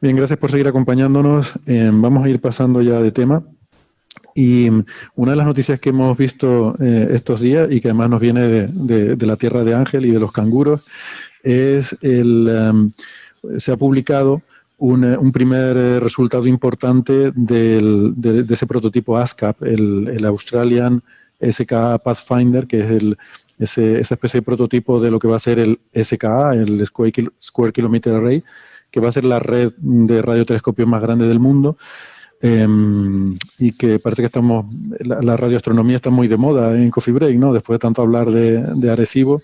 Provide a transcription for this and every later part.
Bien, gracias por seguir acompañándonos. Vamos a ir pasando ya de tema. Y una de las noticias que hemos visto estos días y que además nos viene de la tierra de Ángel y de los canguros es se ha publicado un primer resultado importante de ese prototipo ASCAP, el Australian SKA Pathfinder, que es esa especie de prototipo de lo que va a ser el SKA, el Square Kilometer Array, que va a ser la red de radiotelescopios más grande del mundo. Y que parece que la radioastronomía está muy de moda en Coffee Break, ¿no? Después de tanto hablar de Arecibo,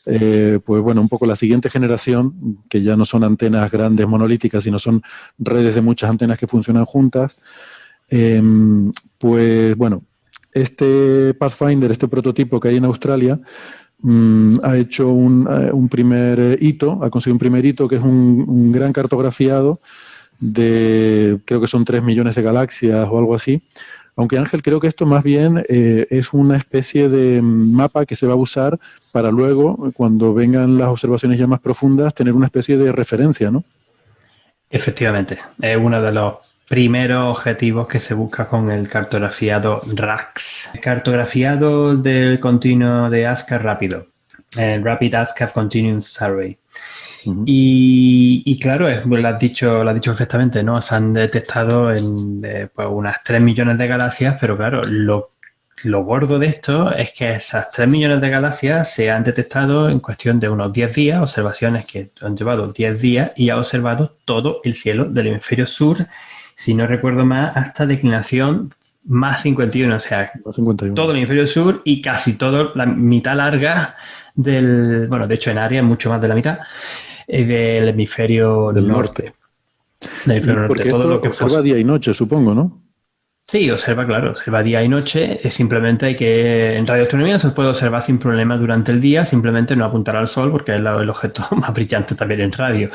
pues bueno, un poco la siguiente generación, que ya no son antenas grandes monolíticas, sino son redes de muchas antenas que funcionan juntas. Pues bueno, este Pathfinder, este prototipo que hay en Australia, ha hecho un primer hito, ha conseguido un primer hito que es un gran cartografiado creo que son 3 millones de galaxias o algo así. Aunque Ángel, creo que esto más bien es una especie de mapa que se va a usar para luego, cuando vengan las observaciones ya más profundas, tener una especie de referencia, ¿no? Efectivamente, es uno de los primeros objetivos que se busca con el cartografiado RACS. Cartografiado del continuo de ASCAP rápido, el Rapid ASCAP Continuous Survey. Y claro, lo has dicho perfectamente, ¿no? Se han detectado pues unas 3 millones de galaxias, pero claro, lo gordo de esto es que esas 3 millones de galaxias se han detectado en cuestión de unos 10 días, observaciones que han llevado 10 días y ha observado todo el cielo del hemisferio sur, si no recuerdo más, hasta declinación más 51, o sea, Más 51. todo el hemisferio sur y casi toda la mitad larga bueno, de hecho en área mucho más de la mitad, del hemisferio Del norte. norte. Del Y hemisferio norte, porque todo esto lo que observa día y noche, supongo, ¿no? Sí, observa día y noche. Simplemente hay que, en radioastronomía se puede observar sin problema durante el día, simplemente no apuntar al sol porque es el objeto más brillante también en radio.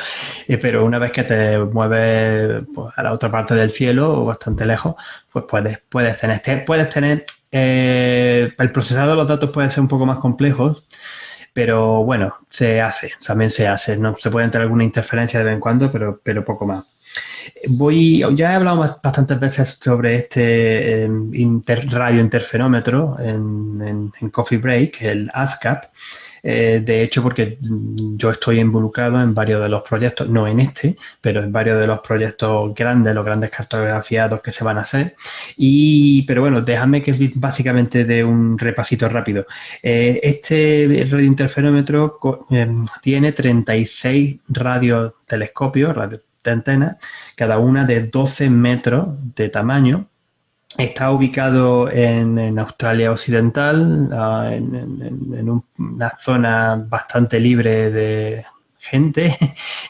Pero una vez que te mueves pues, a la otra parte del cielo o bastante lejos, pues puedes tener el procesado de los datos puede ser un poco más complejo, pero bueno, también se hace. No se puede entrar alguna interferencia de vez en cuando, pero poco más. Ya he hablado bastantes veces sobre este radiointerferómetro en Coffee Break, el ASCAP. De hecho, porque yo estoy involucrado en varios de los proyectos, no en este, pero en varios de los proyectos grandes, los grandes cartografiados que se van a hacer. Pero bueno, déjame que básicamente dé un repasito rápido. Este radiointerferómetro tiene 36 radiotelescopios, de antenas, cada una de 12 metros de tamaño. Está ubicado en Australia Occidental, en una zona bastante libre de gente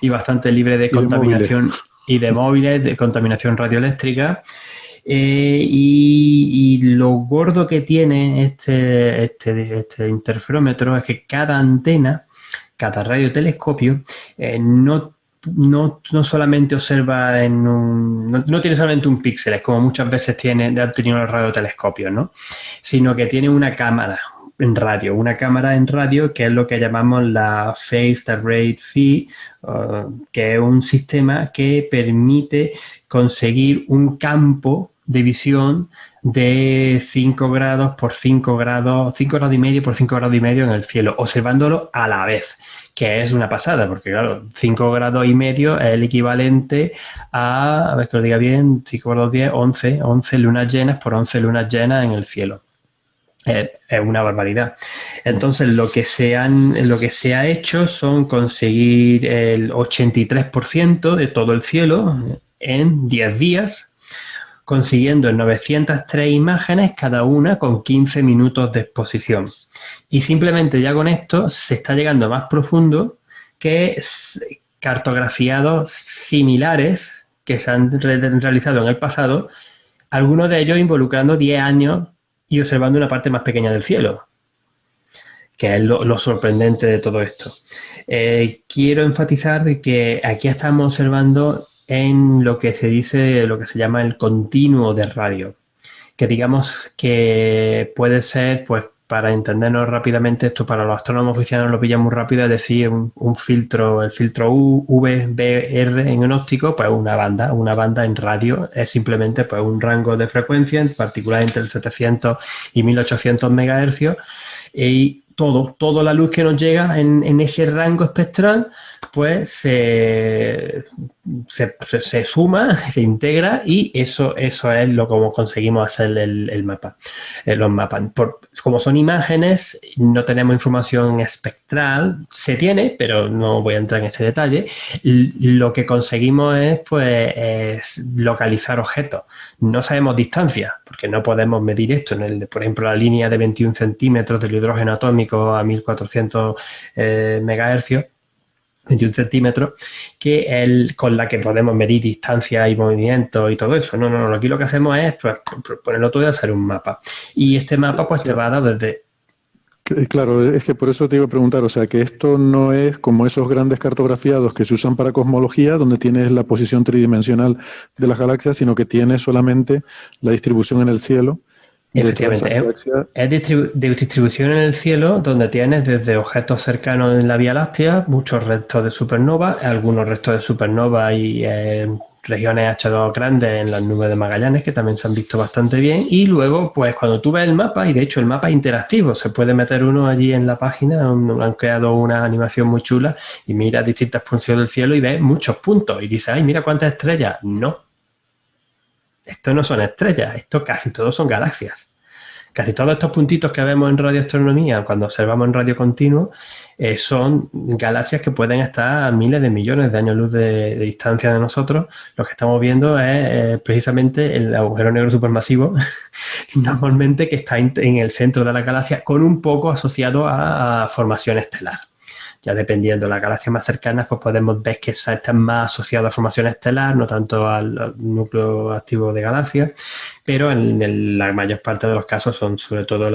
y bastante libre de Y de móviles. contaminación y de móviles, de contaminación radioeléctrica. Y lo gordo que tiene este interferómetro es que cada antena, cada radiotelescopio, no solamente observa no tiene solamente un píxel, es como muchas veces han tenido los radiotelescopios, ¿no? Sino que tiene una cámara en radio que es lo que llamamos la Phased Array Phi, que es un sistema que permite conseguir un campo de visión de 5 grados por 5 grados, 5 grados y medio por 5 grados y medio en el cielo, observándolo a la vez, que es una pasada, porque claro, 5 grados y medio es el equivalente a ver que lo diga bien, 5 por 2, 10, 11 lunas llenas por 11 lunas llenas en el cielo. Es una barbaridad. Entonces, lo que se ha hecho son conseguir el 83% de todo el cielo en 10 días, consiguiendo 903 imágenes, cada una con 15 minutos de exposición. Y simplemente ya con esto se está llegando más profundo que cartografiados similares que se han realizado en el pasado, algunos de ellos involucrando 10 años y observando una parte más pequeña del cielo, que es lo sorprendente de todo esto. Quiero enfatizar de que aquí estamos observando en lo que se llama el continuo de radio, que digamos que puede ser, pues, para entendernos rápidamente, esto para los astrónomos oficiales lo pillan muy rápido, es decir, un filtro, el filtro UVBR en un óptico, pues una banda en radio es simplemente pues un rango de frecuencia, en particular entre el 700 y 1800 megahercios, y toda la luz que nos llega en ese rango espectral, pues se suma, se integra, y eso es lo como conseguimos hacer el mapa. Los mapas. Como son imágenes, no tenemos información espectral, se tiene, pero no voy a entrar en ese detalle. Lo que conseguimos es localizar objetos. No sabemos distancia, porque no podemos medir esto. Por ejemplo, la línea de 21 centímetros del hidrógeno atómico a 1400 megahercios, 21 centímetros, con la que podemos medir distancia y movimiento y todo eso. No, aquí lo que hacemos es pues, ponerlo todo y hacer un mapa. Y este mapa pues te va a dar desde... Claro, es que por eso te iba a preguntar, o sea, que esto no es como esos grandes cartografiados que se usan para cosmología, donde tienes la posición tridimensional de las galaxias, sino que tienes solamente la distribución en el cielo. Efectivamente, es de distribución en el cielo, donde tienes desde objetos cercanos en la Vía Láctea, muchos restos de supernova, algunos restos de supernova y regiones H2 grandes en las nubes de Magallanes, que también se han visto bastante bien. Y luego, pues cuando tú ves el mapa, y de hecho el mapa es interactivo, se puede meter uno allí en la página, han creado una animación muy chula y mira distintas funciones del cielo y ves muchos puntos y dices, ay, mira cuántas estrellas. No. Esto no son estrellas, esto casi todos son galaxias. Casi todos estos puntitos que vemos en radioastronomía, cuando observamos en radio continuo, son galaxias que pueden estar a miles de millones de años luz de distancia de nosotros. Lo que estamos viendo es precisamente el agujero negro supermasivo, normalmente que está en el centro de la galaxia, con un poco asociado a formación estelar. Ya dependiendo de las galaxias más cercanas, pues podemos ver que están más asociadas a formación estelar, no tanto al núcleo activo de galaxias, pero en la mayor parte de los casos son sobre todo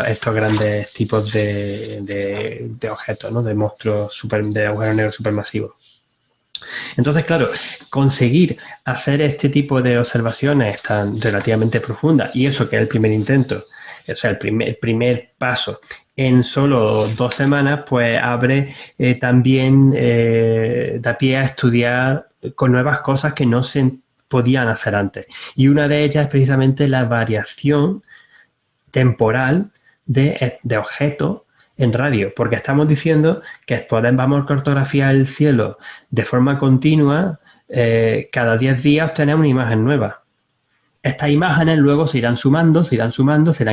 estos grandes tipos de objetos, ¿no? De monstruos de agujeros negros supermasivos. Entonces, claro, conseguir hacer este tipo de observaciones tan relativamente profundas, y eso que es el primer intento, o sea, el primer paso, en solo 2 semanas, pues abre también, da pie a estudiar con nuevas cosas que no se podían hacer antes. Y una de ellas es precisamente la variación temporal de objetos en radio, porque estamos diciendo que vamos a cartografiar el cielo de forma continua, cada 10 días obtener una imagen nueva. Estas imágenes luego se irán sumando, se irán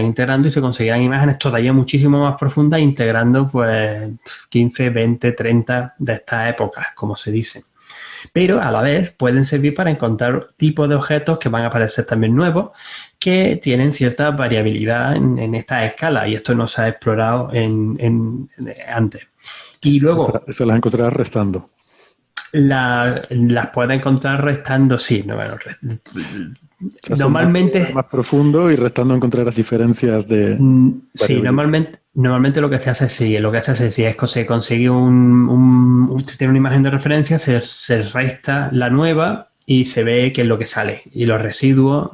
integrando y se conseguirán imágenes todavía muchísimo más profundas, integrando pues 15, 20, 30 de estas épocas, como se dice. Pero a la vez pueden servir para encontrar tipos de objetos que van a aparecer también nuevos, que tienen cierta variabilidad en esta escala, y esto no se ha explorado antes. Y luego... Se las encontrarás restando. Las puedes encontrar restando, sí. No, bueno, o sea, normalmente... más profundo y restando encontrarás diferencias de... Sí, normalmente lo que se hace sí, es que se consigue se tiene una imagen de referencia, se resta la nueva y se ve qué es lo que sale. Y los residuos,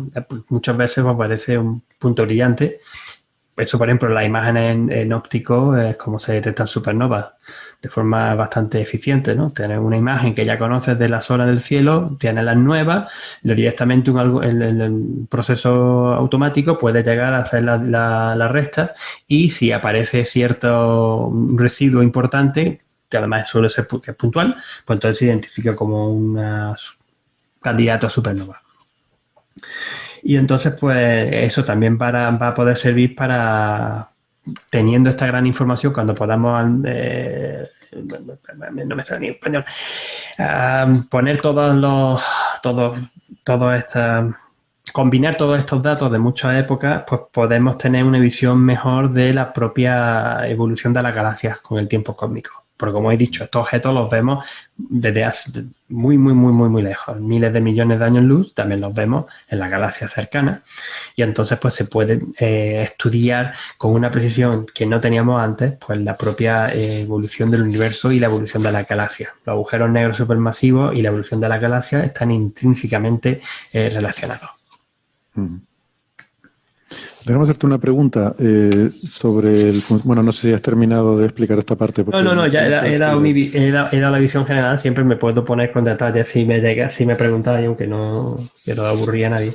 muchas veces aparece un punto brillante. Eso, por ejemplo, las imágenes en óptico es como se detectan supernovas de forma bastante eficiente, ¿no? Tienes una imagen que ya conoces de la zona del cielo, tienes las nuevas, directamente el proceso automático puede llegar a hacer la resta, y si aparece cierto residuo importante, que además suele ser que es puntual, pues entonces se identifica como un candidato a supernova. Y entonces, pues eso también va a poder servir para, teniendo esta gran información, cuando podamos, no me sale ni en español, poner combinar todos estos datos de muchas épocas, pues podemos tener una visión mejor de la propia evolución de las galaxias con el tiempo cósmico. Porque, como he dicho, estos objetos los vemos desde muy, muy, muy, muy, muy lejos. Miles de millones de años luz también los vemos en las galaxias cercanas. Y entonces pues se puede estudiar con una precisión que no teníamos antes, pues la propia evolución del universo y la evolución de las galaxias. Los agujeros negros supermasivos y la evolución de las galaxias están intrínsecamente relacionados. Déjame hacerte una pregunta sobre bueno, no sé si has terminado de explicar esta parte. No, ya he dado la visión general, siempre me puedo poner con detalles si me llega, si me preguntáis, aunque no quiero aburrir a nadie.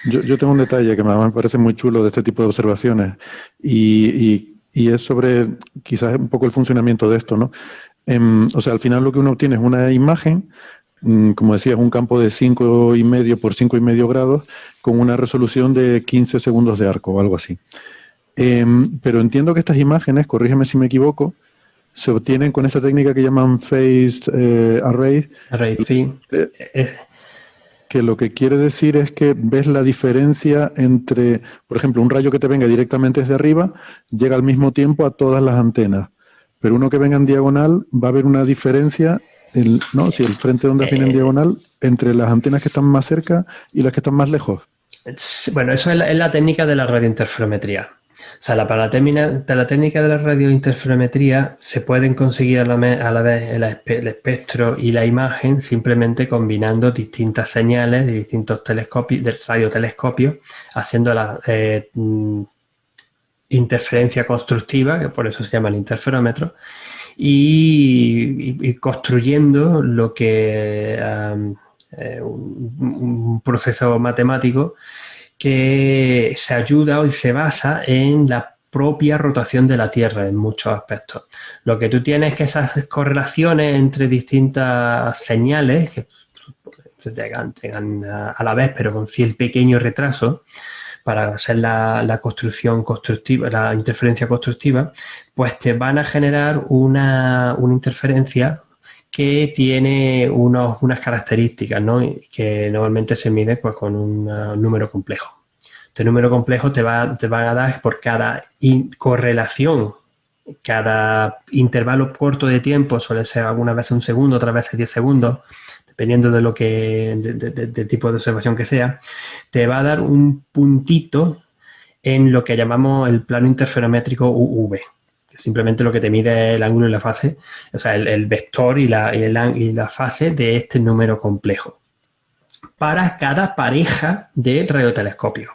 Yo tengo un detalle que me parece muy chulo de este tipo de observaciones y es sobre quizás un poco el funcionamiento de esto, ¿no? O sea, al final lo que uno obtiene es una imagen, como decías, un campo de 5,5 por 5,5 grados con una resolución de 15 segundos de arco o algo así. Pero entiendo que estas imágenes, corrígeme si me equivoco, se obtienen con esta técnica que llaman phased array. Sí. Que lo que quiere decir es que ves la diferencia entre, por ejemplo, un rayo que te venga directamente desde arriba llega al mismo tiempo a todas las antenas, pero uno que venga en diagonal va a haber una diferencia, ¿no? Si el frente de ondas viene en diagonal, entre las antenas que están más cerca y las que están más lejos. Bueno, eso es la técnica de la radiointerferometría. O sea, para la técnica de la radiointerferometría se pueden conseguir a la vez el espectro y la imagen simplemente combinando distintas señales de distintos telescopios, de radiotelescopios, haciendo la interferencia constructiva, que por eso se llama el interferómetro, y construyendo lo que un proceso matemático que se ayuda y se basa en la propia rotación de la Tierra en muchos aspectos. Lo que tú tienes es que esas correlaciones entre distintas señales que llegan a la vez, pero con cierto pequeño retraso, para hacer la construcción constructiva, la interferencia constructiva, pues te van a generar una interferencia que tiene unas características, ¿no? Que normalmente se mide pues, con un número complejo. Este número complejo te van a dar por cada correlación, cada intervalo corto de tiempo, suele ser algunas veces un segundo, otras veces 10 segundos, dependiendo de lo de tipo de observación que sea, te va a dar un puntito en lo que llamamos el plano interferométrico UV. Simplemente lo que te mide es el ángulo y la fase, o sea, el vector y la fase de este número complejo para cada pareja de radiotelescopios.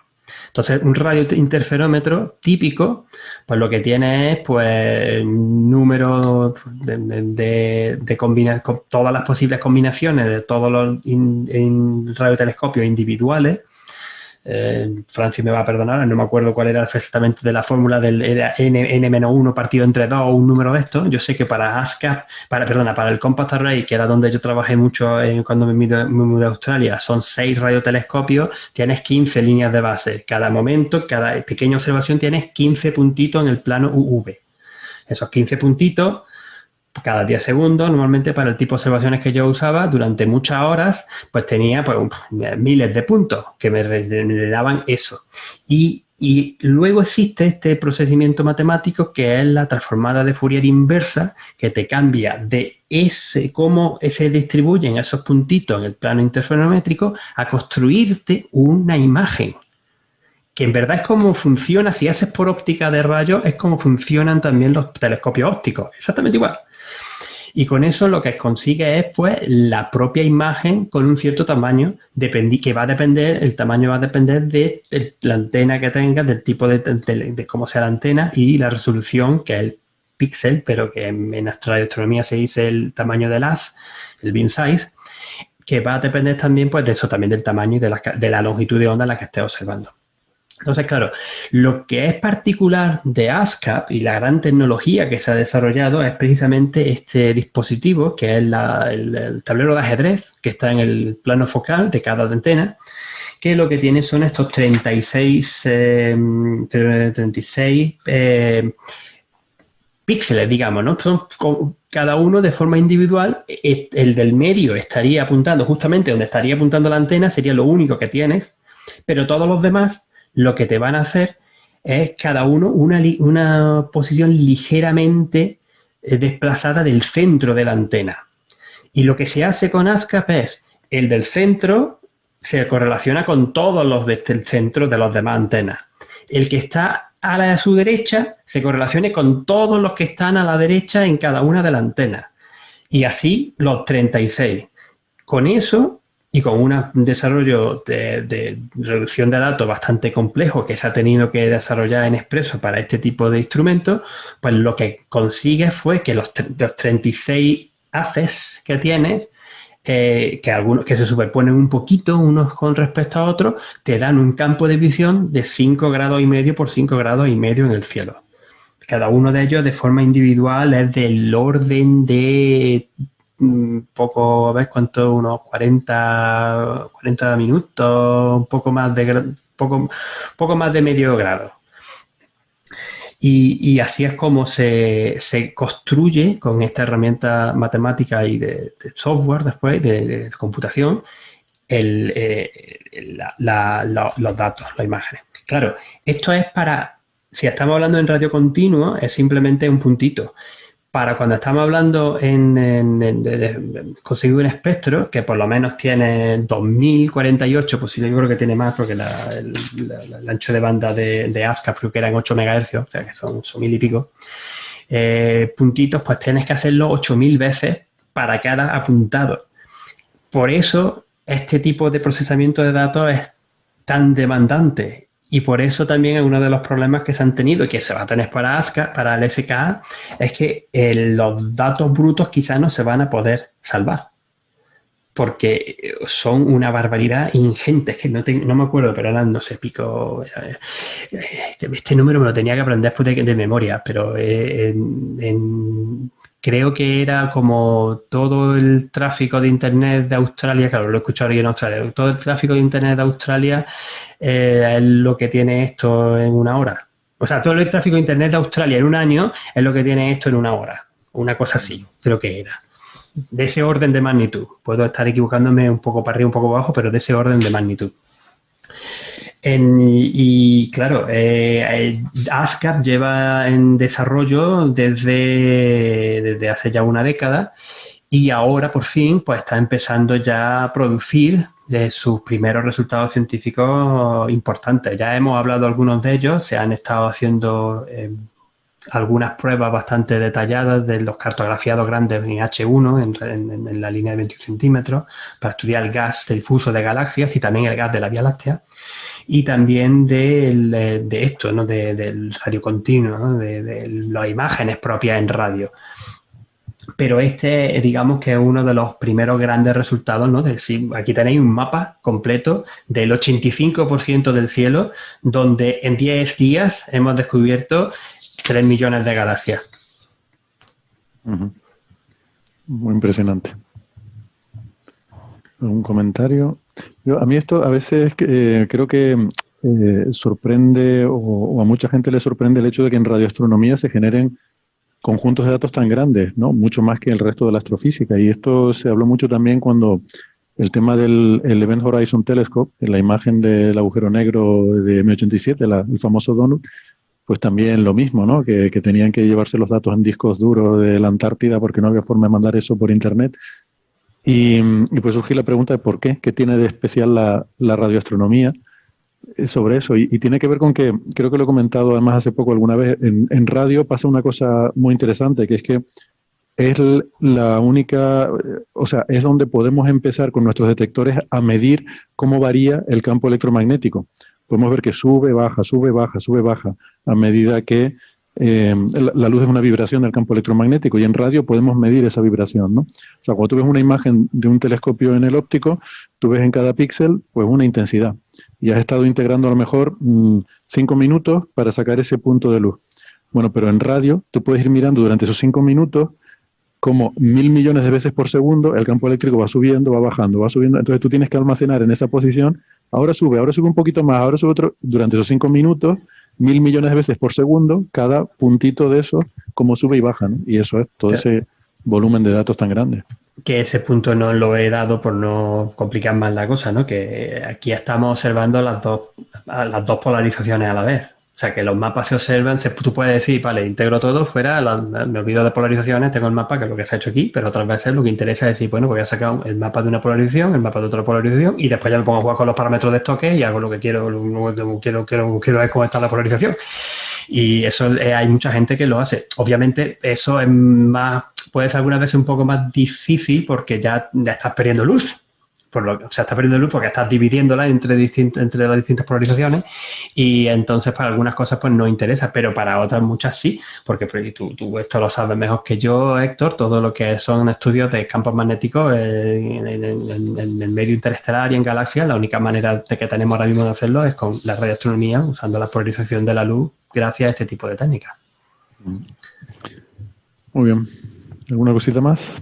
Entonces, un radiointerferómetro típico, pues lo que tiene es pues número de combinar con todas las posibles combinaciones de todos los radiotelescopios individuales. Francis me va a perdonar, no me acuerdo cuál era exactamente de la fórmula del n-1 partido entre 2 o un número de estos. Yo sé que para ASCAP, para el Compact Array, que era donde yo trabajé mucho cuando me mudé a Australia, son 6 radiotelescopios, tienes 15 líneas de base. Cada momento, cada pequeña observación, tienes 15 puntitos en el plano UV. Esos 15 puntitos cada 10 segundos, normalmente para el tipo de observaciones que yo usaba, durante muchas horas, pues tenía pues, miles de puntos que me daban eso. Y luego existe este procedimiento matemático que es la transformada de Fourier inversa, que te cambia de cómo se distribuyen esos puntitos en el plano interferométrico a construirte una imagen. Que en verdad es como funciona, si haces por óptica de rayos, es como funcionan también los telescopios ópticos, exactamente igual. Y con eso lo que consigue es pues la propia imagen con un cierto tamaño, que va a depender, el tamaño va a depender de la antena que tengas, del tipo de cómo sea la antena y la resolución, que es el píxel, pero que en astronomía se dice el tamaño del haz, el beam size, que va a depender también pues de eso, también del tamaño y de la longitud de onda en la que estés observando. Entonces, claro, lo que es particular de ASCAP y la gran tecnología que se ha desarrollado es precisamente este dispositivo, que es el tablero de ajedrez, que está en el plano focal de cada antena, que lo que tiene son estos 36 píxeles, digamos, ¿no? Son cada uno de forma individual. El del medio estaría apuntando justamente donde estaría apuntando la antena, sería lo único que tienes, pero todos los demás lo que te van a hacer es cada uno una posición ligeramente desplazada del centro de la antena. Y lo que se hace con ASCAP es el del centro se correlaciona con todos los del centro de los demás antenas. El que está a su derecha se correlacione con todos los que están a la derecha en cada una de las antenas. Y así los 36. Con eso y con un desarrollo de reducción de datos bastante complejo que se ha tenido que desarrollar en Expresso para este tipo de instrumentos, pues lo que consigue fue que los 36 haces que tienes, que algunos que se superponen un poquito unos con respecto a otros, te dan un campo de visión de 5 grados y medio por 5 grados y medio en el cielo. Cada uno de ellos de forma individual es del orden de poco, a ver cuánto, unos 40 minutos, un poco más poco más de medio grado. Y así es como se construye con esta herramienta matemática y de software después, de computación, los datos, las imágenes. Claro, esto es para, si estamos hablando en radio continuo, es simplemente un puntito. Para cuando estamos hablando en conseguir un espectro, que por lo menos tiene 2048, pues yo creo que tiene más, porque el ancho de banda de ASCAP creo que eran 8 MHz, o sea que son 8.000 y pico, puntitos, pues tienes que hacerlo 8.000 veces para cada apuntado. Por eso este tipo de procesamiento de datos es tan demandante. Y por eso también uno de los problemas que se han tenido y que se va a tener para ASCA, para el SKA, es que los datos brutos quizás no se van a poder salvar. Porque son una barbaridad ingente. Es que no me acuerdo, pero eran, no sé, pico... Este número me lo tenía que aprender de memoria, pero creo que era como todo el tráfico de Internet de Australia, claro, lo he escuchado aquí en Australia, todo el tráfico de Internet de Australia es lo que tiene esto en una hora. O sea, todo el tráfico de Internet de Australia en un año es lo que tiene esto en una hora. Una cosa así, creo que era. De ese orden de magnitud. Puedo estar equivocándome un poco para arriba, un poco para abajo, pero de ese orden de magnitud. Y claro, ASCAP lleva en desarrollo desde hace ya una década y ahora por fin pues está empezando ya a producir de sus primeros resultados científicos importantes. Ya hemos hablado de algunos de ellos, se han estado haciendo algunas pruebas bastante detalladas de los cartografiados grandes en H1, en la línea de 21 centímetros, para estudiar el gas difuso de galaxias y también el gas de la Vía Láctea. Y también de esto, ¿no? Del radio continuo, ¿no? de las imágenes propias en radio. Pero digamos que es uno de los primeros grandes resultados, ¿no? Aquí tenéis un mapa completo del 85% del cielo, donde en 10 días hemos descubierto 3 millones de galaxias. Muy impresionante. ¿Algún comentario? A mí esto a veces creo que sorprende o a mucha gente le sorprende el hecho de que en radioastronomía se generen conjuntos de datos tan grandes, ¿no? Mucho más que el resto de la astrofísica. Y esto se habló mucho también cuando el tema del Event Horizon Telescope, la imagen del agujero negro de M87, el famoso donut, pues también lo mismo, ¿no? Que tenían que llevarse los datos en discos duros de la Antártida porque no había forma de mandar eso por Internet. Y pues surgió la pregunta de por qué, qué tiene de especial la radioastronomía sobre eso. Y tiene que ver con que, creo que lo he comentado además hace poco alguna vez, en radio pasa una cosa muy interesante, que es que es la única, o sea, es donde podemos empezar con nuestros detectores a medir cómo varía el campo electromagnético. Podemos ver que sube, baja, sube, baja, sube, baja, a medida que la luz es una vibración del campo electromagnético y en radio podemos medir esa vibración, ¿no? O sea, cuando tú ves una imagen de un telescopio en el óptico, tú ves en cada píxel pues una intensidad y has estado integrando a lo mejor 5 minutos para sacar ese punto de luz. Bueno, pero en radio tú puedes ir mirando durante esos 5 minutos como 1.000 millones de veces por segundo el campo eléctrico va subiendo, va bajando, va subiendo. Entonces tú tienes que almacenar en esa posición, ahora sube un poquito más, ahora sube otro, durante esos 5 minutos, 1.000 millones de veces por segundo, cada puntito de eso, como sube y baja, ¿no? Y eso es todo ese volumen de datos tan grande. Que ese punto no lo he dado por no complicar más la cosa, ¿no? Que aquí estamos observando las dos polarizaciones a la vez. O sea, que los mapas se observan, tú puedes decir, vale, integro todo, fuera, me olvido de polarizaciones, tengo el mapa, que es lo que se ha hecho aquí, pero otras veces lo que interesa es decir, bueno, pues voy a sacar el mapa de una polarización, el mapa de otra polarización, y después ya me pongo a jugar con los parámetros de estoque y hago lo que quiero, quiero ver cómo está la polarización. Y eso hay mucha gente que lo hace. Obviamente, eso es puede ser algunas veces un poco más difícil porque ya estás perdiendo luz. o sea, estás perdiendo luz porque estás dividiéndola entre las distintas polarizaciones y entonces para algunas cosas pues no interesa, pero para otras muchas sí, porque pues, tú esto lo sabes mejor que yo, Héctor, todo lo que son estudios de campos magnéticos en el medio interestelar y en galaxias, la única manera de que tenemos ahora mismo de hacerlo es con la radioastronomía, usando la polarización de la luz gracias a este tipo de técnicas. Muy bien. ¿Alguna cosita más?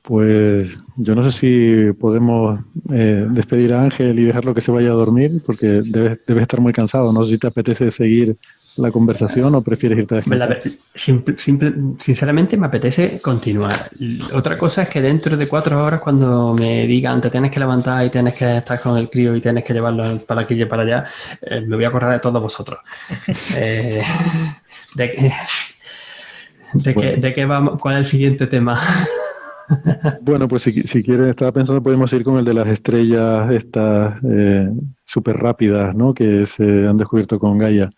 Pues yo no sé si podemos despedir a Ángel y dejarlo que se vaya a dormir, porque debes estar muy cansado. No sé si te apetece seguir la conversación o prefieres irte a descansar. Sinceramente me apetece continuar. Otra cosa es que dentro de 4 horas, cuando me digan te tienes que levantar y tienes que estar con el crío y tienes que llevarlo para aquí y para allá, me voy a acordar de todos vosotros. ¿De qué vamos? ¿Cuál es el siguiente tema? Bueno, pues si quieres, estaba pensando, podemos ir con el de las estrellas estas súper rápidas, ¿no? Que se han descubierto con Gaia.